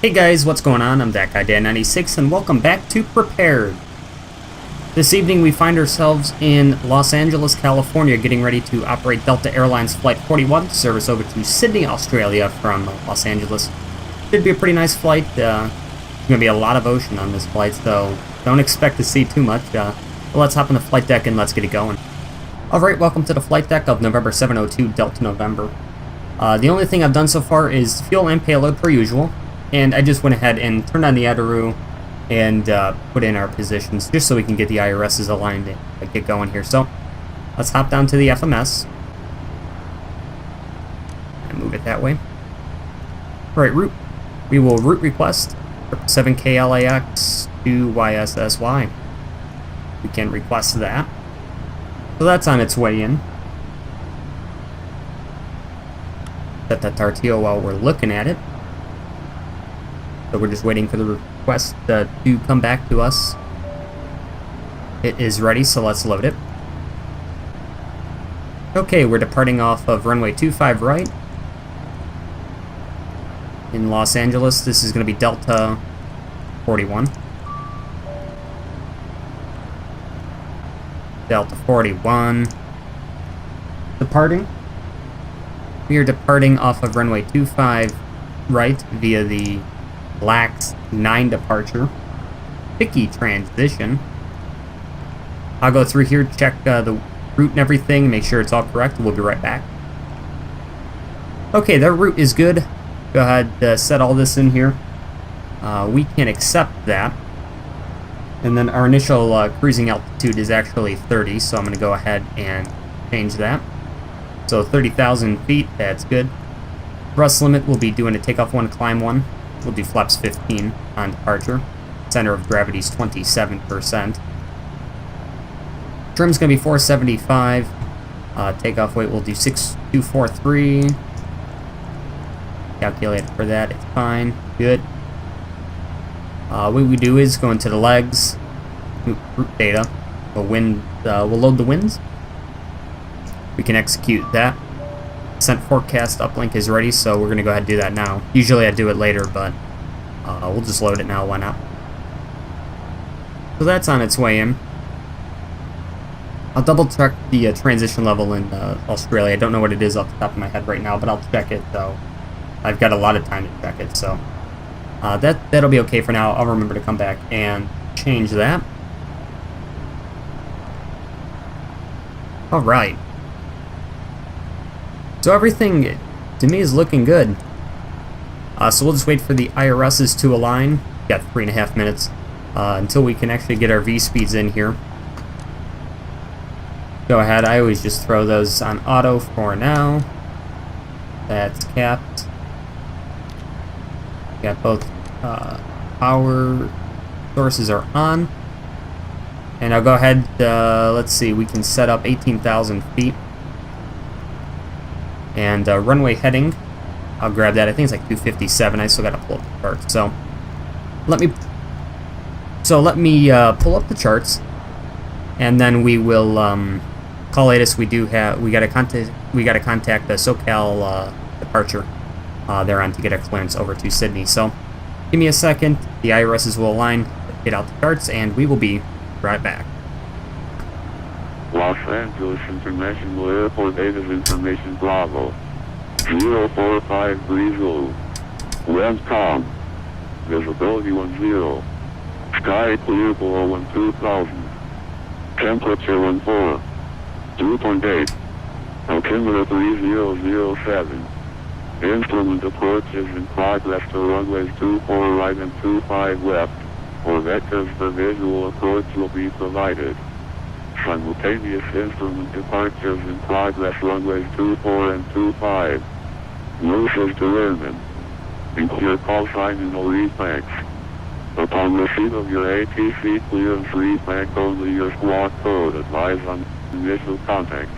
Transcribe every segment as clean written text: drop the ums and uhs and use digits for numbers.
Hey guys, what's going on? I'm that guy Dan96 and welcome back to Prepared. This evening we find ourselves in Los Angeles, California, getting ready to operate Delta Airlines Flight 41 to service over to Sydney, Australia from Los Angeles. Should be a pretty nice flight. There's going to be a lot of ocean on this flight, so don't expect to see too much. But let's hop on the flight deck and let's get it going. Alright, welcome to the flight deck of November 702 Delta November. The only thing I've done so far is fuel and payload per usual. And I just went ahead and turned on the Add-ons and put in our positions just so we can get the IRSs aligned and get going here. So let's hop down to the FMS and move it that way. Alright, route. We will route request Prepar3d KLAX to YSSY. We can request that. So that's on its way in. Set that RTO while we're looking at it. So we're just waiting for the request to come back to us. It is ready, so let's load it. Okay, we're departing off of runway 25 right. In Los Angeles, this is going to be Delta 41. Delta 41. Departing. We are departing off of runway 25 right via the KLAX 9 departure. Picky transition. I'll go through here, check the route and everything, make sure it's all correct. We'll be right back. Okay, their route is good. Go ahead, set all this in here. We can accept that. And then our initial cruising altitude is actually 30, so I'm going to go ahead and change that. So 30,000 feet, that's good. Thrust limit, we'll be doing a takeoff 1, climb 1. We'll do flaps 15 on departure. Center of gravity is 27%. Trim's going to be 475. Takeoff weight, we'll do 6243. Calculate for that, it's fine. Good. What we do is go into the legs, route data. We'll load the winds. We can execute that. Descent forecast uplink is ready, so we're going to go ahead and do that now. Usually I do it later, but we'll just load it now, why not? So that's on its way in. I'll double check the transition level in Australia. I don't know what it is off the top of my head right now, but I'll check it, so I've got a lot of time to check it, so that'll be okay for now. I'll remember to come back and change that. Alright. So everything, to me, is looking good. So we'll just wait for the IRSs to align. Got 3.5 minutes until we can actually get our V-speeds in here. Go ahead, I always just throw those on auto for now. That's capped. Got both power sources are on. And I'll go ahead, let's see, we can set up 18,000 feet. And runway heading, I'll grab that. I think it's like 257. I still got to pull up the chart. So let me pull up the charts, and then we will call ATIS. We got to contact the SoCal departure. They're on to get a clearance over to Sydney. So give me a second. The IRSs will align, get out the charts, and we will be right back. Los Angeles International Airport ATIS information Bravo 04530. Wind calm. Visibility 10. Sky clear below 2000. Temperature 14. 2.8. Altimeter 3007. Instrument approach is in progress to runways 24 right and 25 left. For vectors, the visual approach will be provided. Simultaneous instrument departures in progress runways 24 and 25. Loose is to airmen. Include your call sign in the Repaints. Upon receipt of your ATC clearance Repaint, only your squawk code advise on initial contact.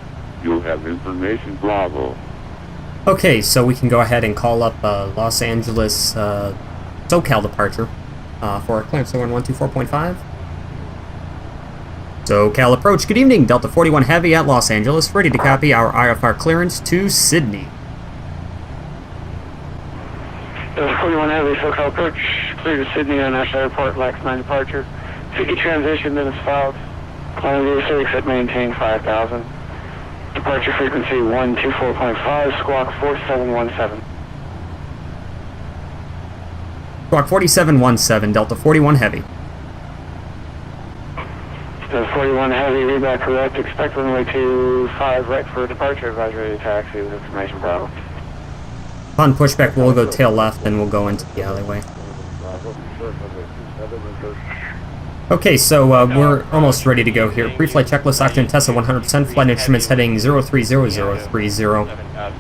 You'll have information Bravo. Okay, so we can go ahead and call up Los Angeles SoCal departure for a clearance 124.5. SoCal approach, good evening, Delta 41 Heavy at Los Angeles, ready to copy our IFR clearance to Sydney. Delta 41 Heavy, SoCal approach, clear to Sydney International Airport, LAX 9 departure. City transition minutes filed. Climb via 6 at maintain 5,000. Departure frequency 124.5, squawk 4717. Squawk 4717, Delta 41 Heavy. Delta 41 Heavy, read back correct. Expect runway 25 right for departure. Advisory taxi with information Bravo. Upon pushback, we'll go tail left, and we'll go into the alleyway. Okay, so we're almost ready to go here. Pre-flight checklist, oxygen test at 100%. Flight instruments heading 030030,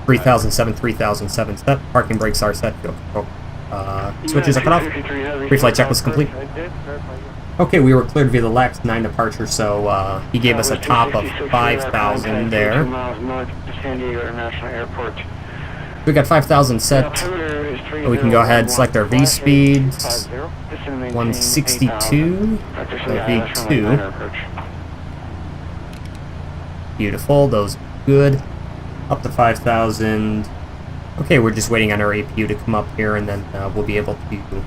3007, 3007 set. Parking brakes are set. Fuel control. Switches are cut off. Pre-flight checklist complete. Okay, we were cleared via the LAX 9 departure, so he gave us a top of 5,000 there. We got 5,000 set. We can go ahead, select our V speeds. 162. V2. Beautiful, those good. Up to 5,000. Okay, we're just waiting on our APU to come up here, and then we'll be able to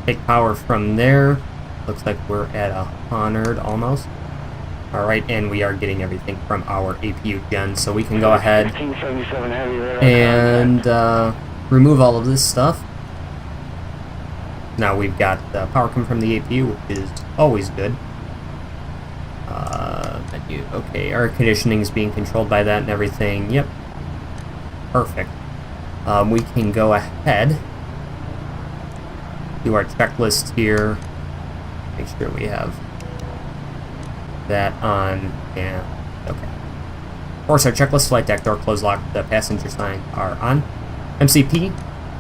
take power from there. Looks like we're at 100 almost. Alright, and we are getting everything from our APU gen, so we can go ahead and remove all of this stuff. Now we've got power coming from the APU, which is always good. Menu. Okay, air conditioning is being controlled by that and everything. Yep. Perfect. We can go ahead, do our checklist here. Make sure we have that on. Yeah. Okay. Force our checklist. Flight deck door closed, locked. The passenger sign are on. MCP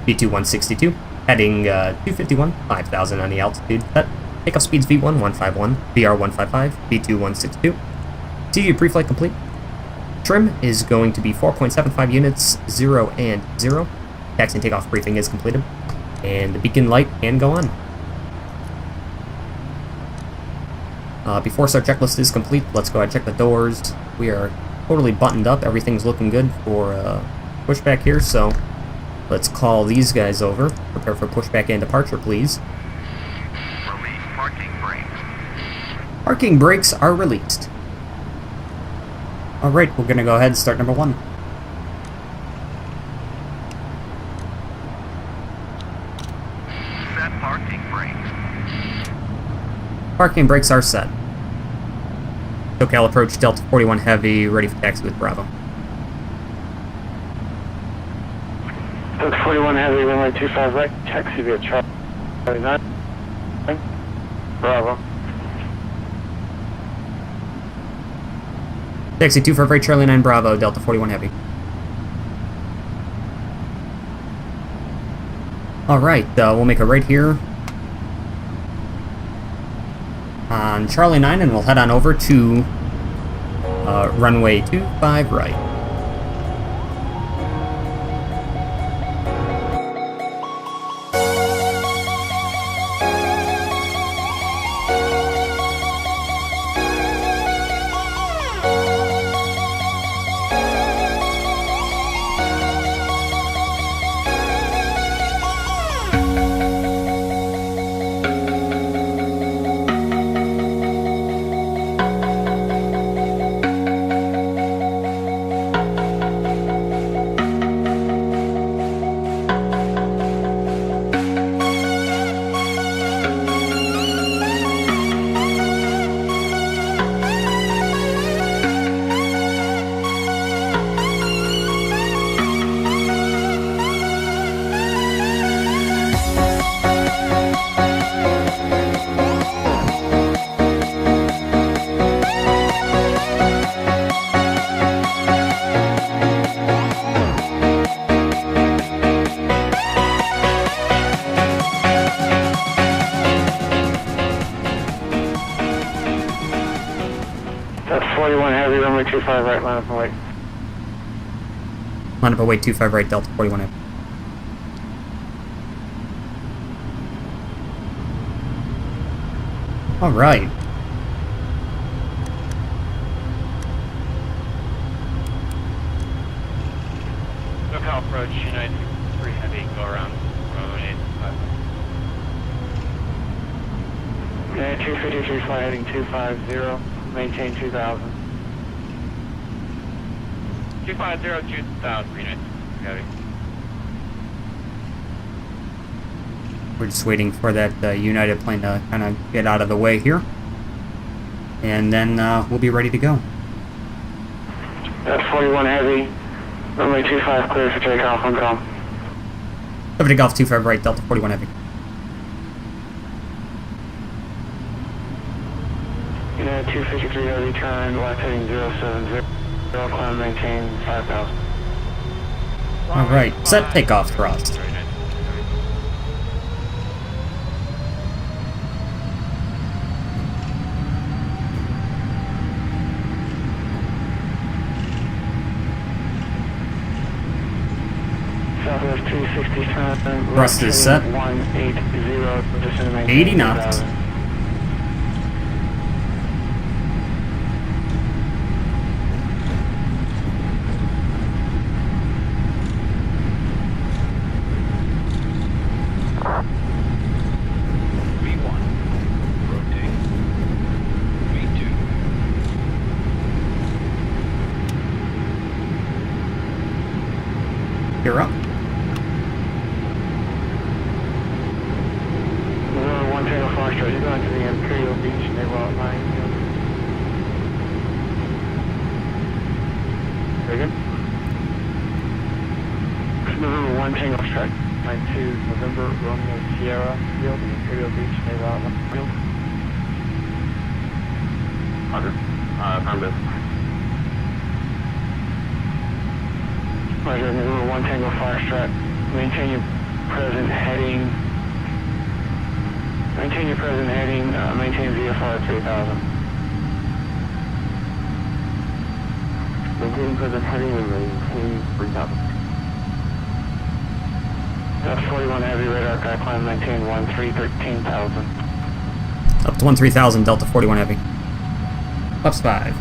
B2162. Heading 251, 5,000 on the altitude. Set. Takeoff speeds V1 151, VR 155, V2 162. CU pre-flight complete. Trim is going to be 4.75 units, 0 and 0. Taxi and takeoff briefing is completed. And the beacon light can go on. Before our checklist is complete, let's go ahead and check the doors. We are totally buttoned up. Everything's looking good for pushback here, so let's call these guys over. Prepare for pushback and departure, please. Release parking brakes. Parking brakes are released. Alright, we're going to go ahead and start number 1. Set parking brakes. Parking brakes are set. SoCal approach, Delta 41 Heavy, ready for taxi with Bravo. Delta 41 Heavy, runway 25 right, taxi via Charlie 9. Bravo. Taxi 25 right, Charlie 9 Bravo, Delta 41 Heavy. Alright, we'll make a right here on Charlie 9, and we'll head on over to runway 25 right. That's 41 Heavy, runway 25 right, line up and wait. Line up and wait, 25 right, Delta 41 Heavy. Alright. SoCal approach, United 3 Heavy, go around runway 253, fly heading 250, maintain 2000. 250, 2000, green light. Copy. We're just waiting for that United plane to kind of get out of the way here. And then we'll be ready to go. That's 41 heavy, runway 25 clear for takeoff on com. Over to Golf 25 right, Delta 41 Heavy. United 253 heavy, turn left heading 070, climb maintain 5000. Alright, set takeoff thrust. Very nice. Southwest 260 turn. Thrust is set. 180, descend to maintain 80 knots. 2000. V1. Rotate. V2. You're up. Number 1 Tango Foxtrot, you're going to the Imperial Beach Naval Outlying Field. Very good. November 1 Tango Foxtrot, line 2, November Romeo Sierra Field, Imperial Beach Naval Outlying Field. Roger. Affirmative. Roger, November 1 Tango Foxtrot, maintain your present heading. Maintain your present heading, maintain VFR 3000. Maintain present heading and maintain 3000. That's 41 heavy radar guy, climb maintain 13,000. Up to 13,000, Delta 41 Heavy. Plus 5.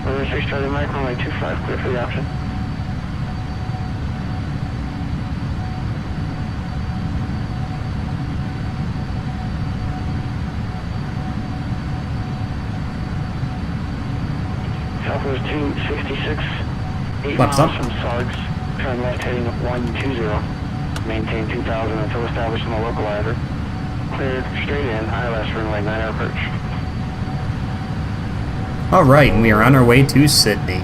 Runway 6 Charlie Mike, runway 25, clear for the option. Southwest 266, 8 Flaps miles up. from Sargs, turn left heading 120, maintain 2000 until established on the localizer. Cleared straight in, ILS runway 9 approach. Alright, and we are on our way to Sydney.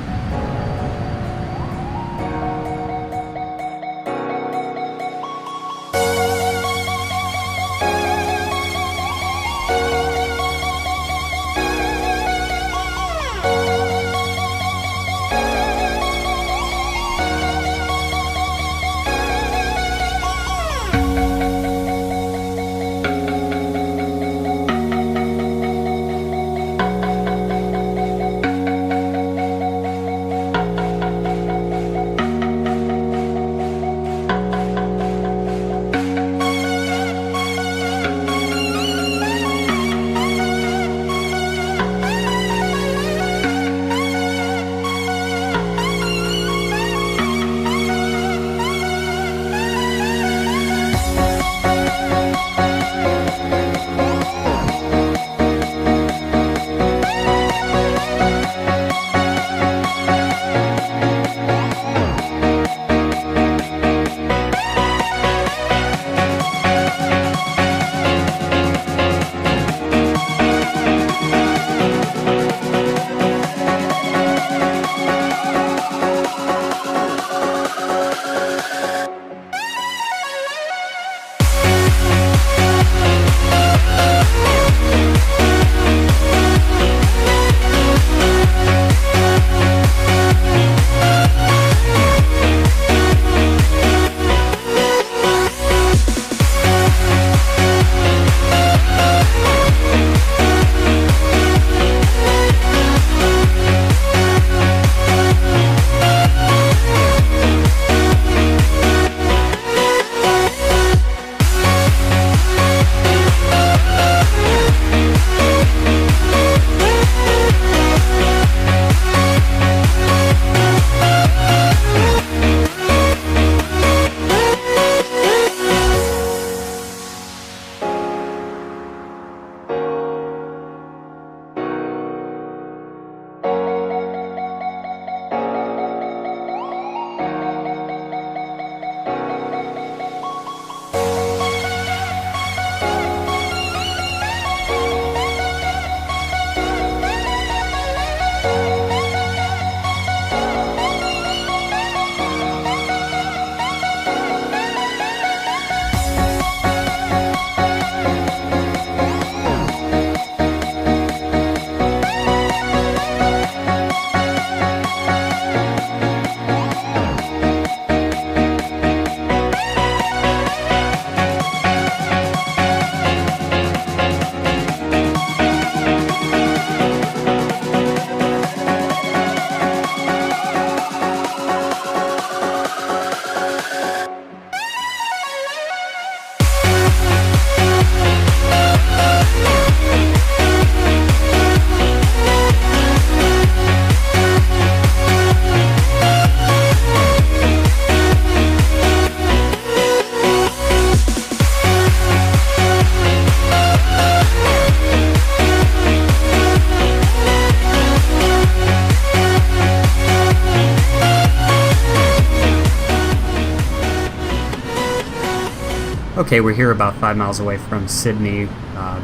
Okay, we're here about 5 miles away from Sydney,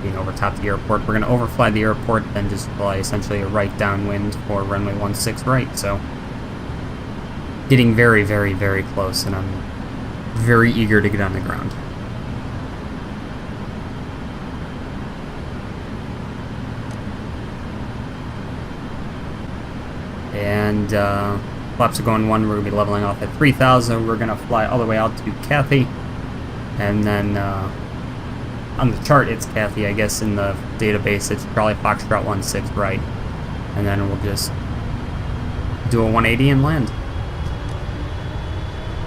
being over top the airport. We're going to overfly the airport, then just fly essentially a right downwind for runway 16 right. So, getting very, very, very close, and I'm very eager to get on the ground. And flaps are going 1. We're going to be leveling off at 3,000. We're going to fly all the way out to Cathy. And then on the chart, it's Cathy. I guess in the database, it's probably Foxtrot 16 right. And then we'll just do a 180 and land.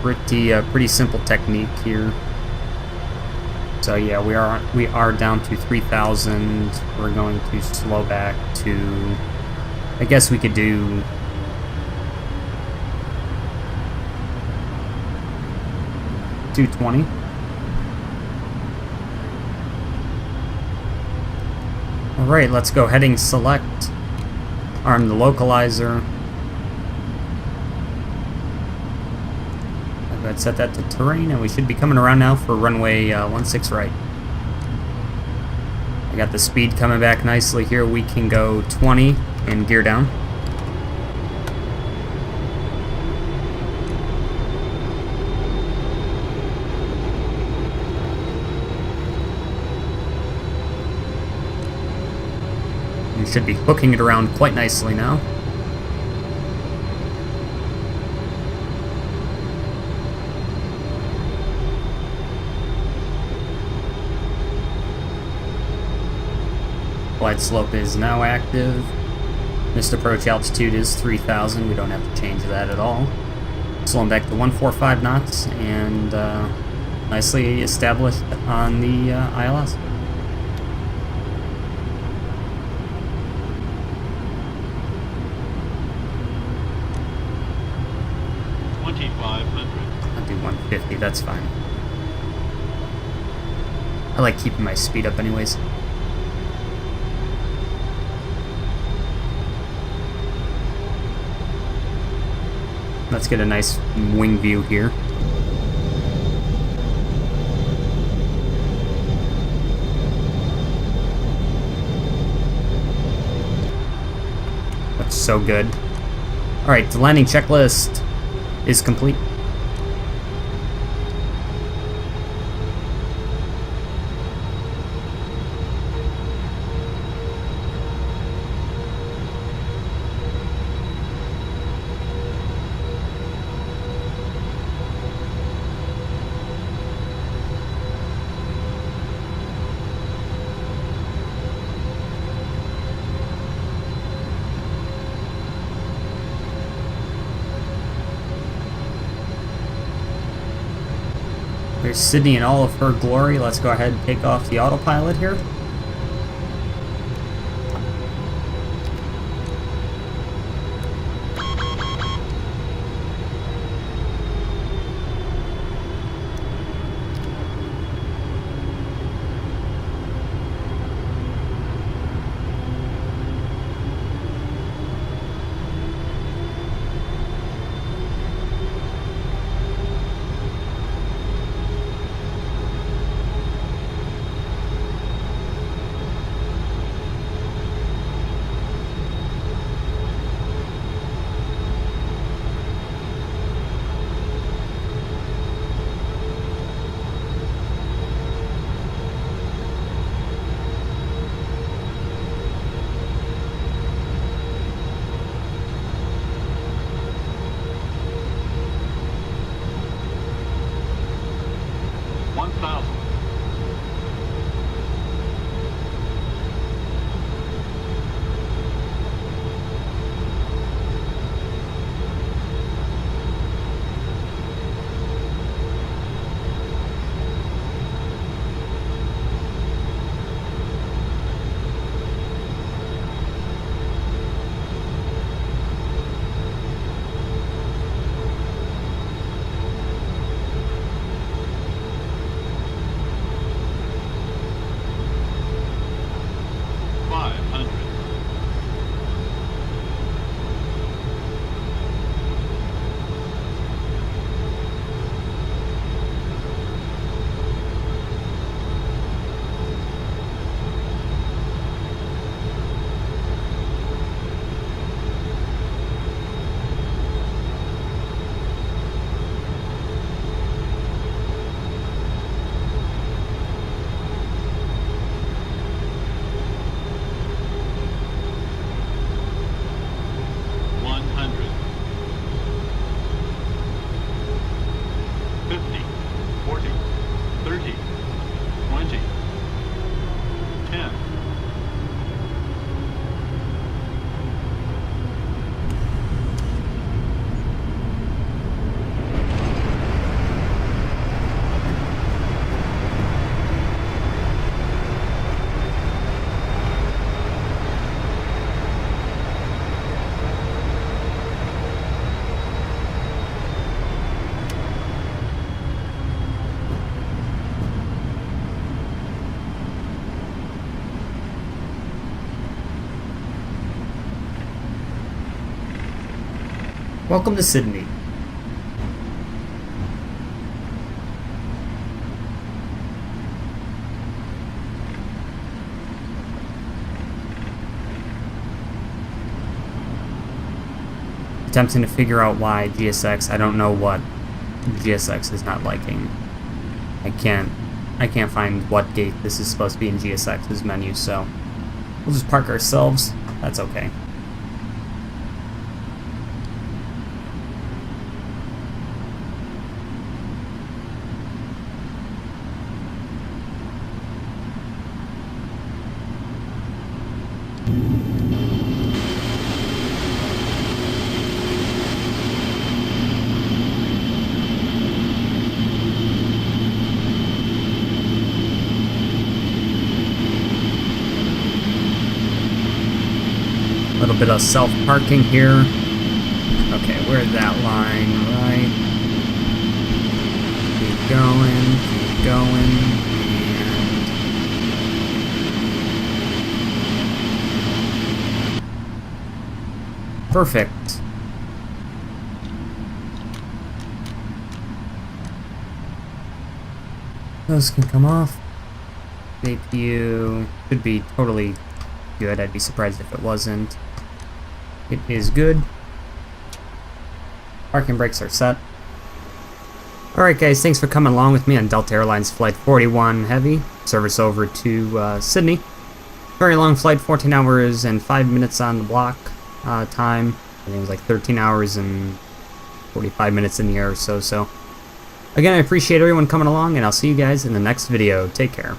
Pretty simple technique here. So yeah, we are down to 3,000. We're going to slow back to, I guess we could do 220. Alright, let's go heading select. Arm the localizer. I'll go ahead and set that to terrain, and we should be coming around now for runway 16 right. I got the speed coming back nicely here. We can go 20 and gear down. We should be hooking it around quite nicely now. Glide slope is now active. Missed approach altitude is 3,000. We don't have to change that at all. Slowing back to 145 knots and nicely established on the ILS. I'll do 150, that's fine. I like keeping my speed up anyways. Let's get a nice wing view here. That's so good. Alright, the landing checklist is complete. There's Sydney in all of her glory. Let's go ahead and take off the autopilot here. Welcome to Sydney. Attempting to figure out why GSX, I don't know what GSX is not liking. I can't find what gate this is supposed to be in GSX's menu, so we'll just park ourselves. That's okay. A little bit of self-parking here. Okay, we're at that line, right? Keep going, and... Perfect. Those can come off. APU should be totally good. I'd be surprised if it wasn't. It is good. Parking brakes are set. Alright guys, thanks for coming along with me on Delta Airlines Flight 41 Heavy. Service over to Sydney. Very long flight, 14 hours and 5 minutes on the block time. I think it was like 13 hours and 45 minutes in the air or so. So, again, I appreciate everyone coming along, and I'll see you guys in the next video. Take care.